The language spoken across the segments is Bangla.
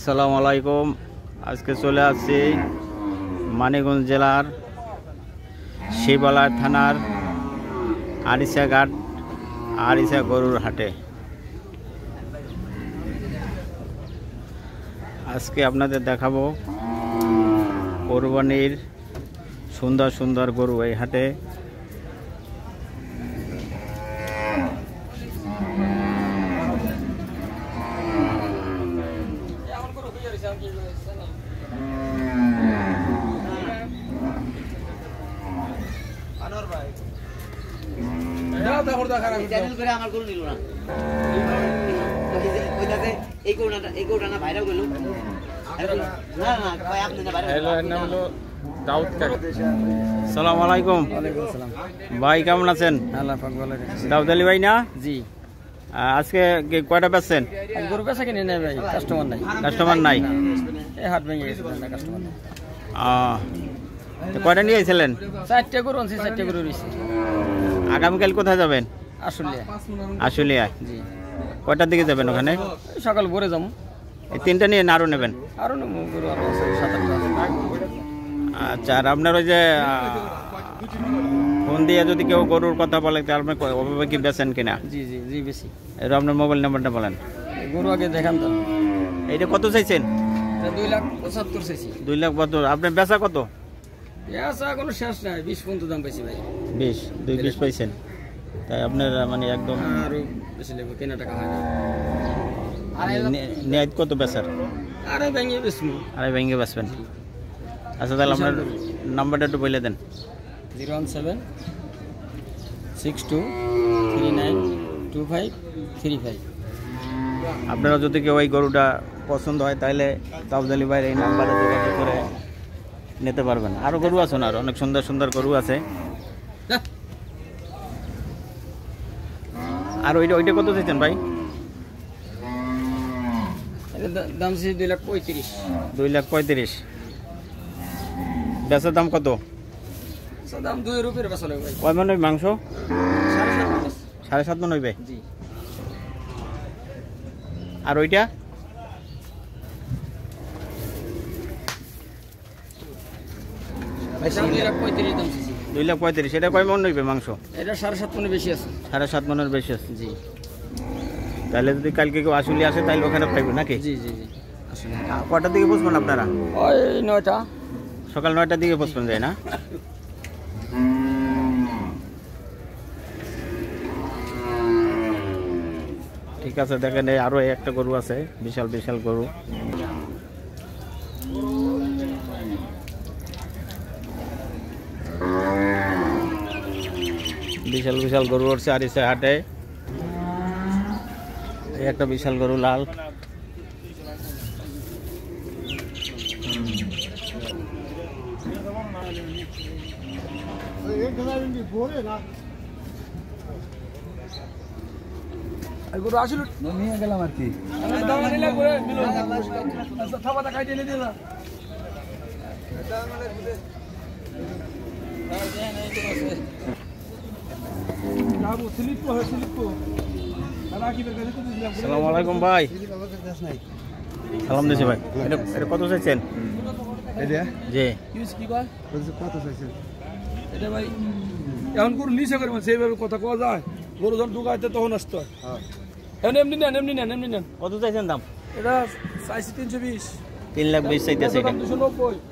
আসসালামু আলাইকুম। আজকে চলে আসছি মানিকগঞ্জ জেলার শিবলা থানার আরিসাঘাট আরিসা গরুর হাটে। আজকে আপনাদের দেখাবো কোরবানির সুন্দর সুন্দর গরু এই হাটে। সালাম আলাইকুম ভাই, কেমন আছেন? দাউদ আলী ভাই না? জি। আজকে কয়টা বেচছেন? গরু বেচা কিনে নেই ভাই, কাস্টমার নাই। কাস্টমার নাই? এই হাট ভেঙে গেছে, কাস্টমার নাই। কয়টা নিয়ে এসেছিলেন? 4টে গরু আনছি, 4টে গরু রয়েছে। আগামীকাল কোথায় যাবেন? আশুলিয়া। জি। কয়টার দিকে যাবেন ওখানে? সকাল ভোরে যাবো। এই 3টা নিয়ে আরো নেবেন? আরো নেবো গরু, আরো 7-8টা। আচ্ছা, আর আপনার ওই যে ফোন দিয়ে যদি কেউ গরুর কথা বলে তাহলে ওভাবে কি বেচেন কিনা? জি জি জি, বেশি। এটা আপনার মোবাইল নাম্বারটা বলেন। গরু আগে দেখান তো। এইটা কত চাইছেন? 2,75,000 চাইছি। 2,75,000। আপনার বেচা কত? বেচা কোনো শেষ নাই, 20 পর্যন্ত দাম পাইছি ভাই। 20 পাইছেন? তাই আপনার মানে একদম আরো বেশি লাগবে, কেনা টাকা হয় না। নেয় কত বেচার? আরে ভেঙে বেচবো। আরে ভেঙে বেচবেন? আচ্ছা, তাহলে আপনার নাম্বারটা একটু বলে দেন। 01762392535। আপনারা যদি কেউ এই গরুটা পছন্দ হয় তাহলে দাউদ আলী ভাইয়ের এই নাম্বারে যোগাযোগ করে নিতে পারবেন। আরও গরু আছে না, আরও অনেক সুন্দর সুন্দর গরু আছে। আর ওইটা কত চাইছেন ভাই? দাম 2,35,000। 2,35,000। বেচার দাম কত? দাম 2 রুপির বেচা লাগবে ভাই। কয় মন ওই মাংস? 7.5 7.5 মন হইবে? জি। আর ওইটা? ভাই 2,35,000 দাম চাইছি। 2,35,000। এটা কয় মন হইবে মাংস? এটা 7.5 মনে বেশি আছে। 7.5 মনের বেশি আছে? জি। তাহলে যদি কালকে কেউ আসলে আসে তাহলে ওখানে পাইবেন নাকি? জি জি জি, আসলে। কটার দিকে বসবেন আপনারা? ওই 9টা। সকাল 9টার দিকে বসবেন, যায় না? ঠিক আছে, দেখেন আরো একটা গরু আছে, বিশাল বিশাল গরু। বিশাল বিশাল গরু উঠছে আরিসা হাটে। এই একটা বিশাল গরু, লাল। গরু আসলে নিয়ে গেলাম আর কি। আসসালামু আলাইকুম ভাই। সালাম দিছি ভাই। এটা কত চাইছেন? জি। এটা ভাই এখন গরু নিচে করে সেইভাবে কথা কোয়া যায়। গরু যখন ঢুকাইতে তখন আসতে হয়। এমনি নেন। কত চাইছেন দাম? এটা চাইছি 320। 3,20,000 চাইতেছে।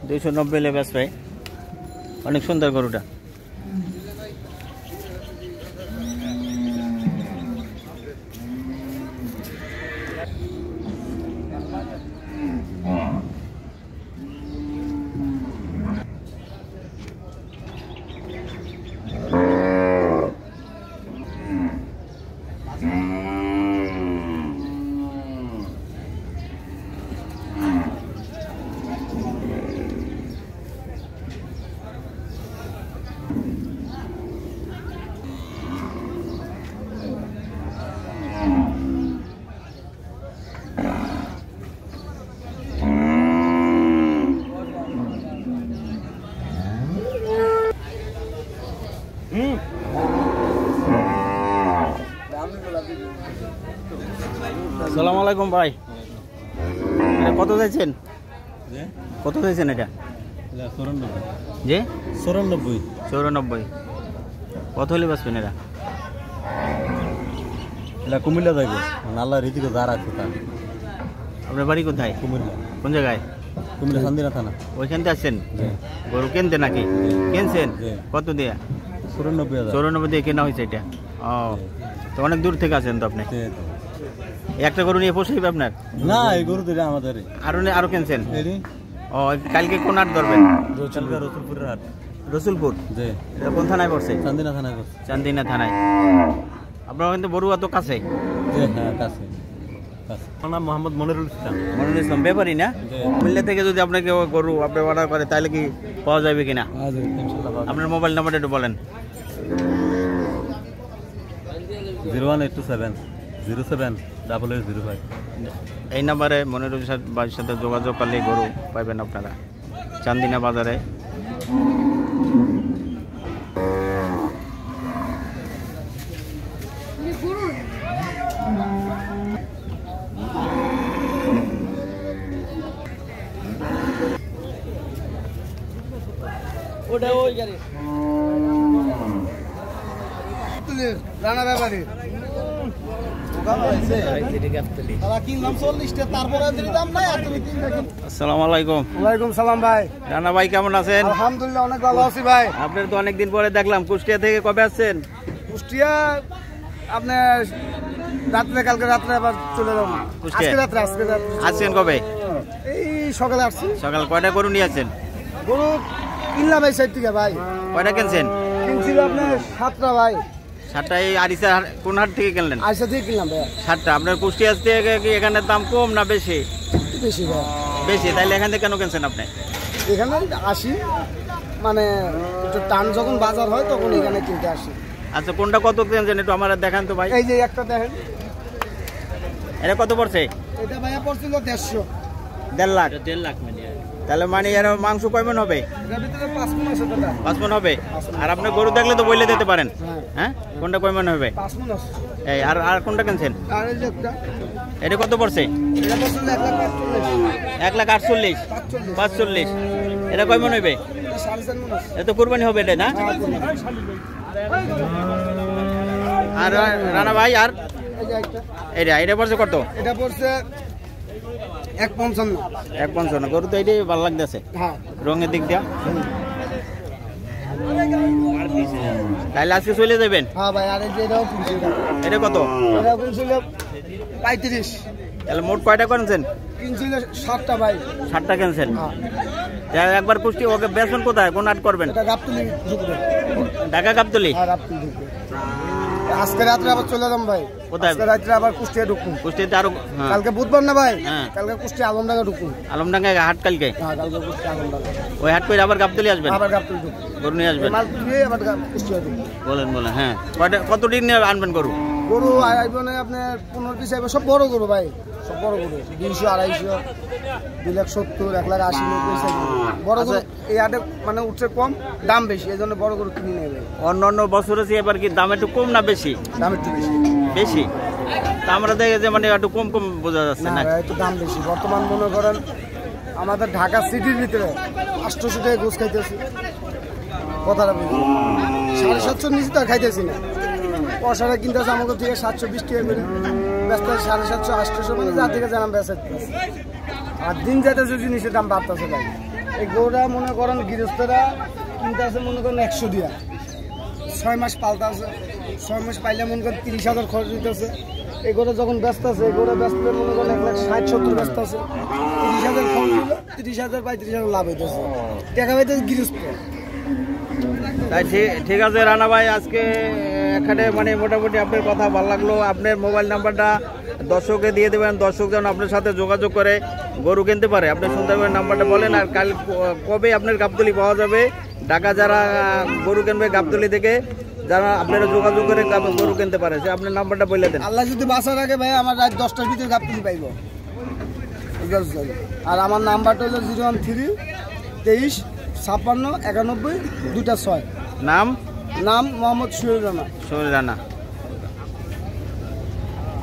290 লে বেশ ভাই। অনেক সুন্দর গরুটা। আসসালামু আলাইকুম ভাই। এটা কত চাইছেন? কত চাইছেন এটা? যে 94 কত হলে বাঁচবেন এরা? এটা কুমিল্লা যাইব নাল্লা রীতিকে যার আছে তা। আপনার বাড়ি কোথায়? কুমিল্লা। কোন জায়গায়? কুমিল্লা চান্দিনা থানা। ওইখান থেকে আসছেন? গরু কিনতে নাকি? কিনছেন? কত দিয়ে? 94 দিয়ে কেনা হয়েছে এটা? ও, তো অনেক দূর থেকে আসেন তো আপনি। একটা গরু নিয়ে পোষাইবে আপনার? না, এই গরু দিলে আমাদের আরো কিনছেন? ও, কালকে কোন হাট ধরবেন? রসুলপুরের হাট। রসুলপুর? এটা কোন থানায় পড়ছে? চান্দিনা থানায় পড়ছে। চান্দিনা থানায়। আপনার কিন্তু বড়ুয়া তো কাছে? হ্যাঁ, কাছে। আমার নাম মোহাম্মদ মনিরুল ইসলাম। মনিরুল ইসলাম ব্যাপারী না? কুমিল্লা থেকে যদি আপনাকে গরু আপনি অর্ডার করে তাহলে কি পাওয়া যাবে কিনা? আপনার মোবাইল নাম্বারটা একটু বলেন। 01827 078805। এই নাম্বারে মনিরুল ভাইয়ের সাথে যোগাযোগ করলে গরু পাইবেন আপনারা চান্দিনা বাজারে। রানা ব্যাপারে আসসালামু আলাইকুম। ওয়ালাইকুম সালাম ভাই। রানা ভাই কেমন আছেন? আলহামদুলিল্লাহ অনেক ভালো আছি ভাই। আপনার তো অনেকদিন পরে দেখলাম। কুষ্টিয়া থেকে কবে আসছেন? কুষ্টিয়া আপনার রাত্রে, কালকে রাত্রে আবার চলে যাবো। কুষ্টিয়া? আজকে রাত্রে আসছেন কবে? এই সকালে আসছি। সকাল কয়টা গরু নিয়ে আসছেন? গরু কিনলাম এই সাইড থেকে ভাই। কয়টা কিনছেন? কিনছিল আপনার 7টা ভাই। 7টা? এই আরিসা কোন হাট থেকে কিনলেন? আইসা থেকে কিনলাম ভাই। 7টা। আপনার কুষ্টিয়া থেকে কি এখানে দাম কম না বেশি? বেশি ভাই। বেশি? তাইলে এখান থেকে কেন কিনছেন আপনি? এখানে আসি মানে একটু টান যখন বাজার হয় তখন এখানে কিনতে আসি। আচ্ছা, কোনটা কত কিনছেন একটু আমার দেখান তো ভাই। এই যে একটা দেখেন, এটা কত পড়ছে? এটা ভাইয়া পড়ছিল 150। 1.5 লাখ? তাহলে মানে এর মাংস কয় মণ হবে? এর ভিতরে 5 মণ আছে দাদা। 5 মণ হবে? আর আপনি গরু দেখলে তো বলে দিতে পারেন। হ্যাঁ, কোনটা কয় মণ হবে? 5 মণ আছে। এই আর কোনটা কিনছেন? আর এই যে একটা, এটা কত পড়ছে? এটা পড়ছিল 1,48,000 45। এটা কয় মণ হবে? 4.5 মণ আছে। এটা তো কুরবানি হবে এটা না? আর রানা ভাই আর এই যে একটা, এটা পড়ছে কত? এটা পড়ছে 1.55। 1.55। গরু তো এটাই ভালো লাগতেছে হ্যাঁ, রঙের দিক দিয়া। তাহলে আজকে চলে যাবেন? হ্যাঁ ভাই। আর এই যে এটাও কিনছিল। এটা কত? এটা কিনছিল 35। তাহলে মোট কয়টা কিনছেন? কিনছিল 7টা ভাই। 7টা কিনছেন? হ্যাঁ। একবার কুষ্টি ওকে বেতন কোথায়, কোন হাট করবেন? এটা গাবতলি ঢুকবে। ঢাকা গাবতলি? হ্যাঁ, গাবতলি ঢুকবে। আজকে রাত্রে আবার চলে যাম ভাই। কোথায়? আজকে রাত্রে আবার কুষ্টিয়া ঢুকুন। কুষ্টিতে আরো? হ্যাঁ। কালকে বুধবার না ভাই? হ্যাঁ। কালকে কুষ্টিয়া আলমডাঙ্গা ঢুকুন। আলমডাঙ্গা হাট কালকে? হ্যাঁ, কালকে কুষ্টিয়া আলমডাঙ্গা। ওই হাট করে আবার গাবতলি আসবেন? আবার গাবতলি ঢুকুন। গরু নিয়ে আসবেন? মাল দিয়ে আবার কুষ্টিয়া ঢুকুন। বলেন। হ্যাঁ, কত দিন নিয়ে আনবেন গরু? গরু আইব না আপনার 15 পিস আইব। সব বড় গরু ভাই, সব বড় গরু। 200, 250, 270, 180, 90 বড় গরু। এই হাটে মানে উঠছে কম, দাম বেশি, এই জন্য বড় গরু কিনে নেবে। অন্য বছরে এবার কি দাম একটু কম না বেশি? দাম একটু বেশি। বেশি? তা আমরা দেখে যে মানে একটু কম বোঝা যাচ্ছে না। একটু দাম বেশি। বর্তমান মনে করেন আমাদের ঢাকা সিটির ভিতরে 800 টাকা গোস খাইতেছি। কথাটা বুঝি 750 নিচে তো আর খাইতেছি না। পয়সাটা কিনতেছে আমাকে থেকে 720 টাকা করে, ব্যস্ত 750, 800 মানে যা থেকে জানাম বেচা। আর দিন যাইতেছে জিনিসের দাম বাড়তেছে ভাই। এই গরুটা মনে করেন গৃহস্থরা কিনতে আছে মনে করেন 100 দিয়া, 6 মাস পালতে আছে। 6 মাস পাইলে মনে করেন 30,000 খরচ দিতেছে। এই গরু যখন ব্যস্ত আছে, এই গরু ব্যস্ত মনে করেন 1,60,70 ব্যস্ত আছে। 30,000 খরচ দিল, 30,000 পাই 30,000 লাভ হইতেছে। টাকা পাইতেছে গৃহস্থ। তাই ঠিক আছে রানা ভাই, আজকে এখানে মানে মোটামুটি আপনার কথা ভালো লাগলো। আপনার মোবাইল নাম্বারটা দর্শককে দিয়ে দেবেন, দর্শক যেন আপনার সাথে যোগাযোগ করে গরু কিনতে পারে। আপনি সুন্দরভাবে নাম্বারটা বলেন। আর কাল কবে আপনার গাবতলি পাওয়া যাবে? ঢাকা যারা গরু কিনবে গাবতলি থেকে, যারা আপনারা যোগাযোগ করে গরু কিনতে পারে, সে আপনার নাম্বারটা বলে দেন। আল্লাহ যদি বাসা রাখে ভাই, আমার রাত 10টার ভিতরে গাবতলি পাইব। আর আমার নাম্বারটা হলো 013 23 56 91 206। নাম মোহাম্মদ সুহেল রানা। সুহেল রানা।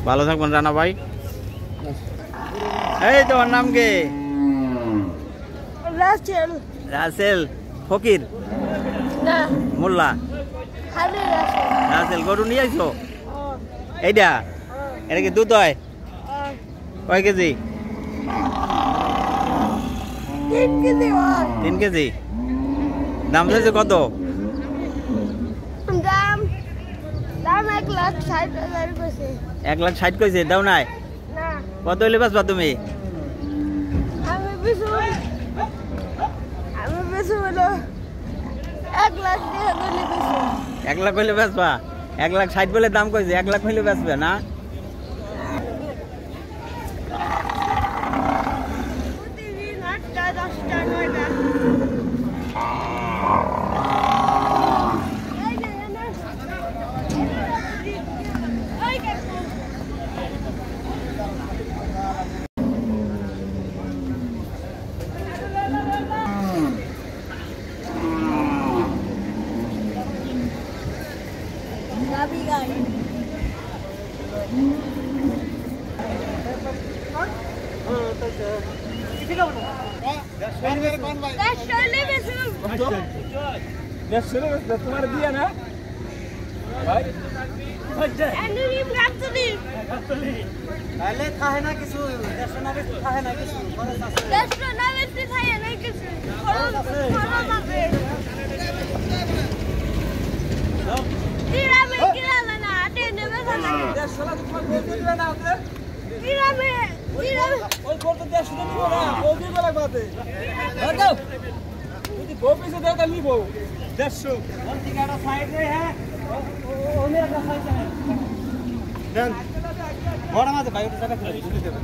ভালো থাকবেন রানা ভাই। এই তোমার নাম কি? রাসেল রাসেল ফকির না মোল্লা খালি রাসেল রাসেল গরু নিয়ে আইছো এইটা এটা কি দুধ হয় কয় কেজি 3 কেজি হয় 3 কেজি দাম চাইছে কত দাম দাম 1,60,000 কইছে 1,60,000 কইছে দাও নাই না কত হইলে বেচবা তুমি আমি বেশি হলো 1 লাখ দিয়ে গলি বেশি 1 লাখ হইলে বেচবা 1,60,000 বলে দাম কইছে 1 লাখ হইলে বেচবে না প্রতিদিন 8টা 10টা 9টা তোমার দিয়া না তাহলে খায় না কিছু দেড়শো না বেশি খায় না কিছু ওই করতে দেড়শো নিব না ও দিব লাগবে দাও যদি বউ পিছে দাও তাহলে নিব 150 ওর দিকে একটা সাইড রে হ্যাঁ ওনে একটা সাইড দেন বড় মাঝে ভাই ওটা জায়গা করে দিতে দেবেন